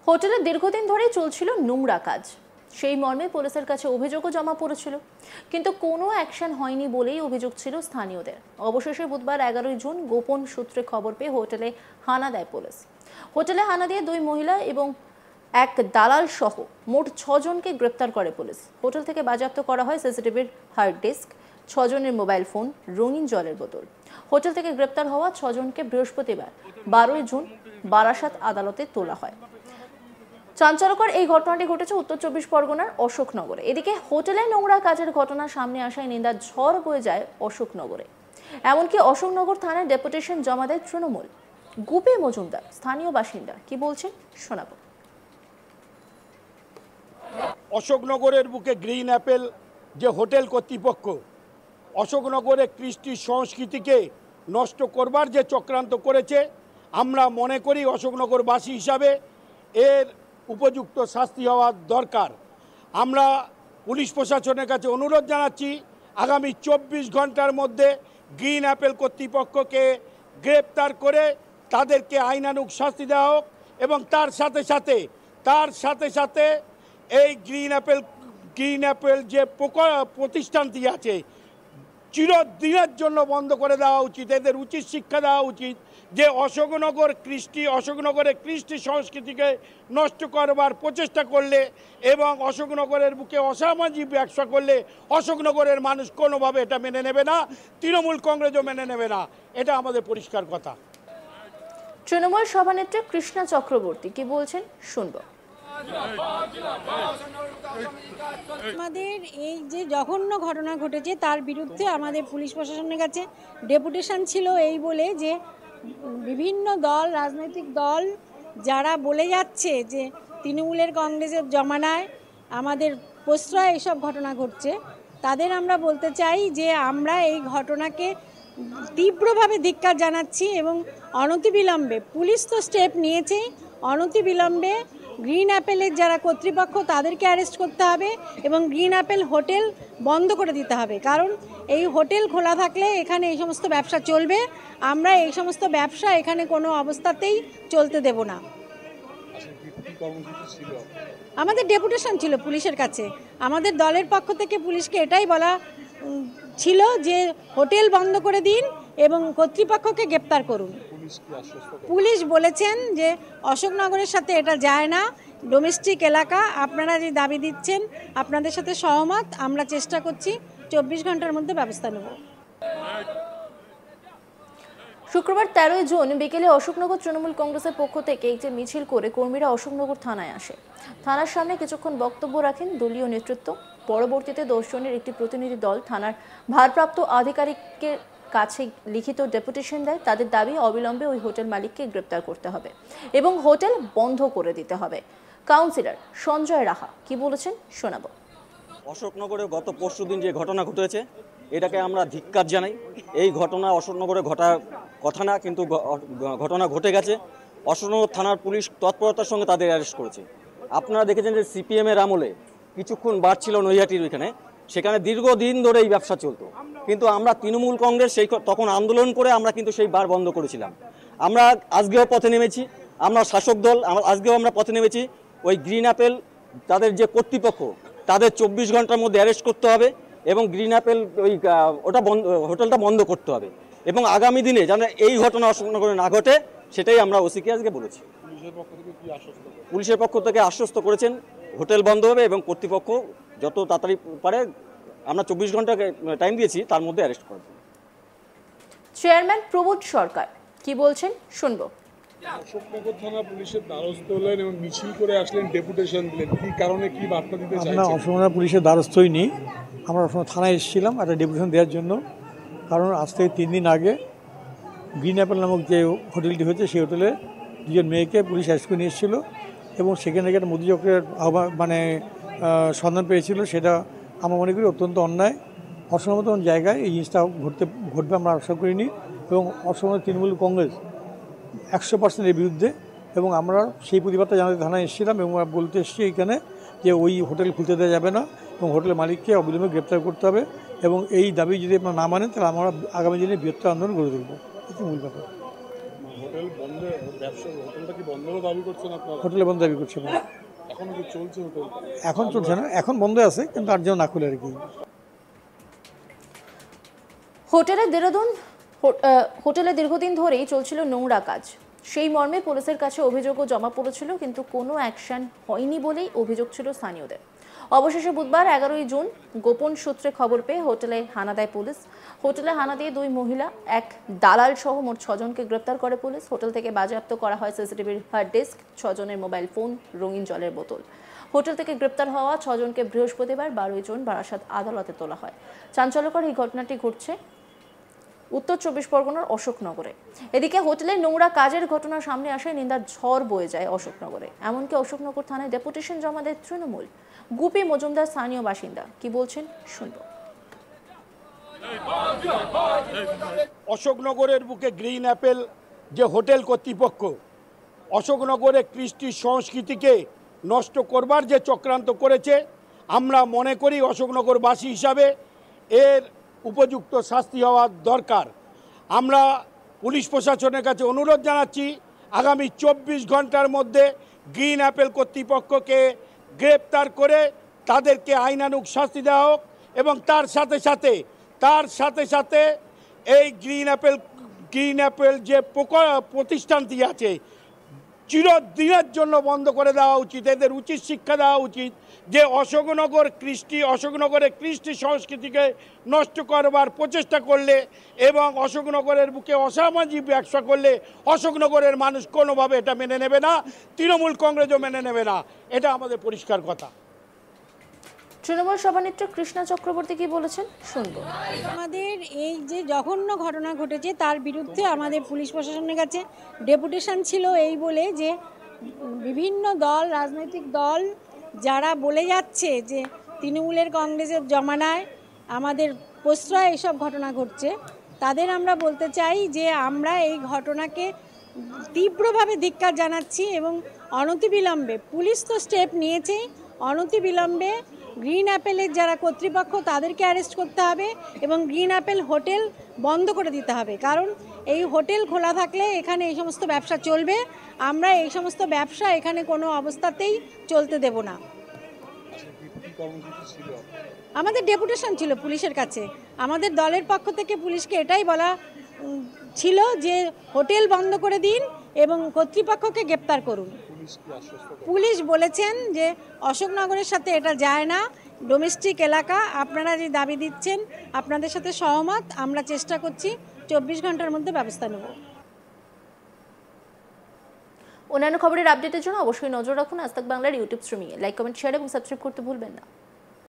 হোটেলে দীর্ঘদিন ধরেই চলছিল নোংরা কাজ। সেই মর্মে পুলিশের কাছে অভিযোগও জমা পড়েছিল, কিন্তু কোনো অ্যাকশন হয়নি বলেই অভিযোগ ছিল স্থানীয়দের। অবশেষে বুধবার 11 জুন গোপন সূত্রে খবর পেয়ে হোটেলে হানা দেয় পুলিশ। হোটেলে হানা দিয়ে 2 মহিলা এবং এক দালাল সহ মোট 6 জনকে গ্রেপ্তার করে পুলিশ। হোটেল থেকে বাজেয়াপ্ত করা হয় সিসিটিভির হার্ড ডিস্ক, 6 জনের মোবাইল ফোন, রঙিন জলের বোতল। হোটেল থেকে গ্রেপ্তার হওয়া 6 জনকে বৃহস্পতিবার 12 জুন বারাসাত আদালতে তোলা হয়। চাঞ্চল্যকর এই ঘটনাটি ঘটেছে উত্তর 24 পরগনার অশোকনগরে। এদিকে হোটেলে নোংরা কাজের ঘটনা সামনে আসায় নিন্দার ঝড় বয়ে যায় অশোকনগরে। এমনকি অশোকনগর থানায় ডেপুটেশন জমা দেয় তৃণমূল। গুপি মজুমদার স্থানীয় বাসিন্দা কি বলছেন শোনাবো। অশোকনগরের বুকে গ্রিন অ্যাপেল যে হোটেল কর্তৃপক্ষ অশোকনগরের কৃষ্টি সংস্কৃতিকে নষ্ট করবার যে চক্রান্ত করেছে, আমরা মনে করি অশোকনগরবাসী হিসাবে এর উপযুক্ত শাস্তি হওয়া দরকার। আমরা পুলিশ প্রশাসনের কাছে অনুরোধ জানাচ্ছি, আগামী 24 ঘন্টার মধ্যে গ্রিন অ্যাপেল কর্তৃপক্ষকে গ্রেপ্তার করে তাদেরকে আইনানুগ শাস্তি দেওয়া হোক এবং তার সাথে সাথে এই গ্রিন অ্যাপেল যে প্রতিষ্ঠানটি আছে চিরদিনের জন্য বন্ধ করে দেওয়া উচিত। এদের উচিত শিক্ষা দেওয়া উচিত যে অশোকনগরের কৃষ্টি সংস্কৃতিকে নষ্ট করবার প্রচেষ্টা করলে এবং অশোকনগরের বুকে অসামাজিক ব্যবসা করলে অশোকনগরের মানুষ কোনোভাবে এটা মেনে নেবে না, তৃণমূল কংগ্রেসও মেনে নেবে না, এটা আমাদের পরিষ্কার কথা। তৃণমূল সভানেত্রী কৃষ্ণা চক্রবর্তী কি বলছেন শুনবো। আমাদের এই যে জঘন্য ঘটনা ঘটেছে তার বিরুদ্ধে আমাদের পুলিশ প্রশাসনের কাছে ডেপুটেশন ছিল, এই বলে যে বিভিন্ন দল, রাজনৈতিক দল যারা বলে যাচ্ছে যে তৃণমূলের কংগ্রেসের জমানায় আমাদের প্রশ্রয় এইসব ঘটনা ঘটছে, তাদের আমরা বলতে চাই যে আমরা এই ঘটনাকে তীব্রভাবে ধিক্কার জানাচ্ছি এবং অনতিবিলম্বে, পুলিশ তো স্টেপ নিয়েছেই, অনতিবিলম্বে গ্রিন অ্যাপেলের যারা কর্তৃপক্ষ তাদেরকে অ্যারেস্ট করতে হবে এবং গ্রিন অ্যাপেল হোটেল বন্ধ করে দিতে হবে। কারণ এই হোটেল খোলা থাকলে এখানে এই সমস্ত ব্যবসা চলবে, আমরা এই সমস্ত ব্যবসা এখানে কোনো অবস্থাতেই চলতে দেব না। আমাদের ডেপুটেশন ছিল পুলিশের কাছে, আমাদের দলের পক্ষ থেকে পুলিশকে এটাই বলা ছিল যে হোটেল বন্ধ করে দিন এবং কর্তৃপক্ষকে গ্রেপ্তার করুন। পুলিশ বলেছেন যে অশোকনগরের সাথে এটা যায় না, ডোমেস্টিক এলাকা, আপনারা যে দাবি দিচ্ছেন আপনাদের সাথে সহমত, আমরা চেষ্টা করছি 24 ঘন্টার মধ্যে ব্যবস্থা নেব। শুক্রবার 13 জুন বিকেলে অশোকনগর তৃণমূল কংগ্রেসের পক্ষ থেকে একটি মিছিল করে কর্মীরা অশোকনগর থানায় আসে। থানার সামনে কিছুক্ষণ বক্তব্য রাখেন দলীয় নেতৃত্ব। পরবর্তীতে 10 জনের একটি প্রতিনিধি দল থানার ভারপ্রাপ্ত আধিকারিকের কাছে লিখিত ডেপুটেশন দেয়। তাদের দাবি অবিলম্বে ওই হোটেল মালিককে গ্রেপ্তার করতে হবে এবং হোটেল বন্ধ করে দিতে হবে। কাউন্সিলর সঞ্জয় রাহা কি বলেছেন শোনাবো। অশোকনগরে গত পরশুদিন যে ঘটনা ঘটেছে এটাকে আমরা ধিক্কার জানাই। এই ঘটনা অশোকনগরে ঘটার কথা না, কিন্তু ঘটনা ঘটে গেছে। অশোকনগর থানার পুলিশ তৎপরতার সঙ্গে তাদের অ্যারেস্ট করেছে। আপনারা দেখেছেন যে সিপিএমের আমলে কিছুক্ষণ বার ছিল নৈহাটির ওইখানে, সেখানে দীর্ঘদিন ধরে এই ব্যবসা চলতো, কিন্তু আমরা তৃণমূল কংগ্রেস তখন আন্দোলন করে আমরা কিন্তু সেই বার বন্ধ করেছিলাম। আমরা আজকেও পথে নেমেছি, আমরা শাসক দল আজকেও আমরা পথে নেমেছি। ওই গ্রিন অ্যাপেল তাদের যে কর্তৃপক্ষ তাদের 24 ঘন্টার মধ্যে অ্যারেস্ট করতে হবে এবং গ্রিন অ্যাপেল হোটেলটা বন্ধ করতে হবে এবং আগামী দিনে যেন এই ঘটনা অশোকনগরে না ঘটে সেটাই আমরা ওসিকে আজকে বলেছি। পুলিশের পক্ষ থেকে আশ্বস্ত করেছেন হোটেল বন্ধ হবে এবং কর্তৃপক্ষ যত তাড়াতাড়ি পারে, আমরা 24 ঘন্টা টাইম দিয়েছি, তার মধ্যে অ্যারেস্ট করব। চেয়ারম্যান প্রবোধ সরকার কি বলছেন শুনবো। অশোকনগর থানা পুলিশের দ্বারস্থ হলেন এবং মিছিল করে আসলেন, ডেপুটেশন দিলেন, কি কারণে, কি বার্তা দিতে চাইছেন? আমরা অশোকনগর পুলিশের দ্বারস্থই নিই, আমরা অশোকনগর থানায় এসেছিলাম একটা ডেপুটেশন দেওয়ার জন্য। কারণ আজ থেকে 3 দিন আগে গ্রিন অ্যাপেল নামক যে হোটেলটি হয়েছে সেই হোটেলে 2 জন মেয়েকে পুলিশ অ্যারেস্ট করে নিয়ে এসেছিলো এবং সেখানে একটা মধ্যচক্রের সন্ধান পেয়েছিল। সেটা আমরা মনে করি অত্যন্ত অন্যায়। অশোকনগর মতন জায়গায় এই জিনিসটা ঘটবে আমরা আশা করিনি এবং অশোকনগর তৃণমূল কংগ্রেস 100% এর বিরুদ্ধে এবং আমরা সেই প্রতিবাদটা জানাতে থানায় এসেছিলাম এবং বলতে এসেছি এইখানে যে ওই হোটেল খুলতে দেওয়া যাবে না এবং হোটেলের মালিককে অবিলম্বে গ্রেপ্তার করতে হবে এবং এই দাবি যদি আপনারা না মানেন তাহলে আমরা আগামী দিনে বৃহত্তর আন্দোলন গড়ে তুলব। এটি মূল ব্যাপার। হোটেল বন্ধ, হোটেলটা কি বন্ধেরও দাবি করছেন আপনারা? হোটেলে বন্ধ দাবি করছে না, এখনো কি চলছে হোটেল? এখন চলছে না, এখন বন্ধ আছে, কিন্তু আর যেন না খুলে আর কি। হোটেলে দীর্ঘদিন ধরেই চলছিল নোংরা কাজ। সেই মর্মে পুলিশের কাছে অভিযোগও জমা পড়েছিল, কিন্তু কোনো অ্যাকশন হয়নি বলেই অভিযোগ ছিল স্থানীয়দের। অবশেষে বুধবার 11ই জুন গোপন সূত্রে খবর পেয়ে হোটেলে হানা দেয় পুলিশ। হোটেলে হানা দিয়ে 2 মহিলা, এক দালাল সহ মোট 6 জনকে গ্রেপ্তার করে পুলিশ। হোটেল থেকে বাজেয়াপ্ত করা হয় সিসিটিভির হার্ড ডিস্ক, 6 জনের মোবাইল ফোন, রঙিন জলের বোতল। হোটেল থেকে গ্রেপ্তার হওয়া 6 জনকে বৃহস্পতিবার 12ই জুন বারাসাত আদালতে তোলা হয়। চাঞ্চল্যকর এই ঘটনাটি ঘটছে উত্তর 24 পরগনার অশোকনগরে। এদিকে হোটেলের নোংরা কাজের ঘটনা সামনে আসে, নিন্দার ঝড় বয়ে যায় অশোকনগরে। এমনকি অশোকনগর থানায় ডেপুটেশন জমা দেয় তৃণমূল। গুপি মজুমদার স্থানীয় বাসিন্দা, কি বলছেন শুনবো। অশোকনগরের বুকে গ্রিন অ্যাপেল যে হোটেল কর্তৃপক্ষ অশোকনগরে কৃষ্টি সংস্কৃতিকে নষ্ট করবার যে চক্রান্ত করেছে, আমরা মনে করি অশোকনগরবাসী হিসাবে এর উপযুক্ত শাস্তি হওয়া দরকার। আমরা পুলিশ প্রশাসনের কাছে অনুরোধ জানাচ্ছি, আগামী 24 ঘন্টার মধ্যে গ্রিন অ্যাপেল কর্তৃপক্ষকে গ্রেপ্তার করে তাদেরকে আইনানুগ শাস্তি দেওয়া হোক, এবং তার সাথে সাথে এই গ্রিন অ্যাপেল যে প্রতিষ্ঠানটি আছে চিরদিনের জন্য বন্ধ করে দেওয়া উচিত। এদের উচিত শিক্ষা দেওয়া উচিত যে অশোকনগরের কৃষ্টি সংস্কৃতিকে নষ্ট করবার প্রচেষ্টা করলে এবং অশোকনগরের বুকে অসামাজিক ব্যবসা করলে অশোকনগরের মানুষ কোনোভাবে এটা মেনে নেবে না, তৃণমূল কংগ্রেসও মেনে নেবে না, এটা আমাদের পরিষ্কার কথা। তৃণমূল সভানেত্রী কৃষ্ণা চক্রবর্তী কি বলেছেন শুনবো। আমাদের এই যে জঘন্য ঘটনা ঘটেছে তার বিরুদ্ধে আমাদের পুলিশ প্রশাসনের কাছে ডেপুটেশন ছিল, এই বলে যে বিভিন্ন দল, রাজনৈতিক দল যারা বলে যাচ্ছে যে তৃণমূলের কংগ্রেসের জমানায় আমাদের প্রশ্রয় এসব ঘটনা ঘটছে, তাদের আমরা বলতে চাই যে আমরা এই ঘটনাকে তীব্রভাবে ধিক্কার জানাচ্ছি এবং অনতিবিলম্বে, পুলিশ তো স্টেপ নিয়েছেই, অনতিবিলম্বে গ্রিন অ্যাপেলের যারা কর্তৃপক্ষ তাদেরকে অ্যারেস্ট করতে হবে এবং গ্রিন অ্যাপেল হোটেল বন্ধ করে দিতে হবে। কারণ এই হোটেল খোলা থাকলে এখানে এই সমস্ত ব্যবসা চলবে, আমরা এই সমস্ত ব্যবসা এখানে কোনো অবস্থাতেই চলতে দেব না। আমাদের ডেপুটেশন ছিল পুলিশের কাছে, আমাদের দলের পক্ষ থেকে পুলিশকে এটাই বলা ছিল যে হোটেল বন্ধ করে দিন এবং কর্তৃপক্ষকে গ্রেপ্তার করুন। পুলিশ বলেছেন যে অশোকনগরের সাথে এটা যায় না, ডোমেস্টিক এলাকা, আপনারা যে দাবি দিচ্ছেন আপনাদের সাথে সহমত, আমরা চেষ্টা করছি 24 ঘন্টার মধ্যে ব্যবস্থা নেব। অন্যান্য খবরের আপডেটের জন্য অবশ্যই নজর রাখুন আজ তাক বাংলার ইউটিউব স্ট্রিমিংয়ে। লাইক, কমেন্ট, শেয়ার এবং সাবস্ক্রাইব করতে ভুলবেন না।